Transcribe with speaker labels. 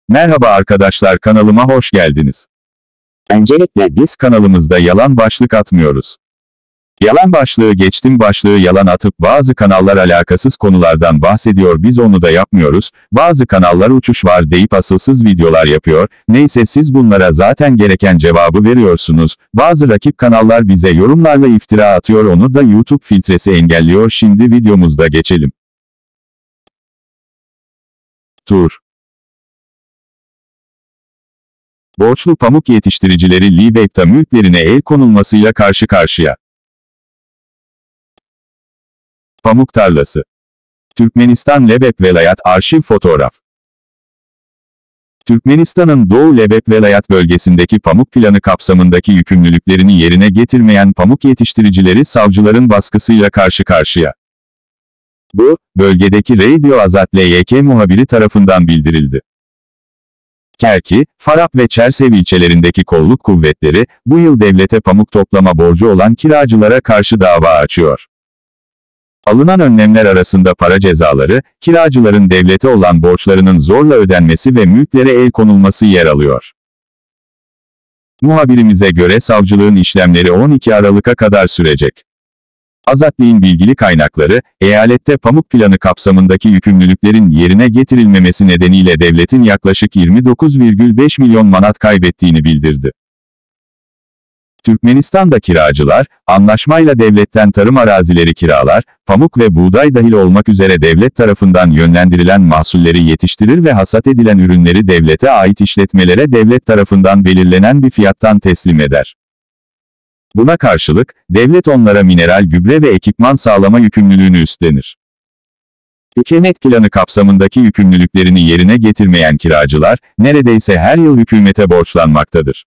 Speaker 1: Merhaba arkadaşlar, kanalıma hoş geldiniz.
Speaker 2: Öncelikle
Speaker 1: Biz kanalımızda yalan başlık atmıyoruz. Yalan başlığı geçtim, başlığı yalan atıp bazı kanallar alakasız konulardan bahsediyor, biz onu da yapmıyoruz. Bazı kanallar uçuş var deyip asılsız videolar yapıyor. Neyse, siz bunlara zaten gereken cevabı veriyorsunuz. Bazı rakip kanallar bize yorumlarla iftira atıyor, onu da YouTube filtresi engelliyor. Şimdi videomuzda geçelim. Tur. Borçlu pamuk yetiştiricileri Libep'ta mülklerine el konulmasıyla karşı karşıya. Pamuk tarlası. Türkmenistan Lebep Velayat arşiv fotoğraf. Türkmenistan'ın Doğu Lebep Velayat bölgesindeki pamuk planı kapsamındaki yükümlülüklerini yerine getirmeyen pamuk yetiştiricileri savcıların baskısıyla karşı karşıya. Bu, bölgedeki Radio Azat LYK muhabiri tarafından bildirildi. Kerki, Farap ve Çersev ilçelerindeki kolluk kuvvetleri, bu yıl devlete pamuk toplama borcu olan kiracılara karşı dava açıyor. Alınan önlemler arasında para cezaları, kiracıların devlete olan borçlarının zorla ödenmesi ve mülklere el konulması yer alıyor. Muhabirimize göre savcılığın işlemleri 12 Aralık'a kadar sürecek. Azatli'nin bilgili kaynakları, eyalette pamuk planı kapsamındaki yükümlülüklerin yerine getirilmemesi nedeniyle devletin yaklaşık 29,5 milyon manat kaybettiğini bildirdi. Türkmenistan'da kiracılar, anlaşmayla devletten tarım arazileri kiralar, pamuk ve buğday dahil olmak üzere devlet tarafından yönlendirilen mahsulleri yetiştirir ve hasat edilen ürünleri devlete ait işletmelere devlet tarafından belirlenen bir fiyattan teslim eder. Buna karşılık, devlet onlara mineral gübre ve ekipman sağlama yükümlülüğünü üstlenir. Hükümet planı kapsamındaki yükümlülüklerini yerine getirmeyen kiracılar, neredeyse her yıl hükümete borçlanmaktadır.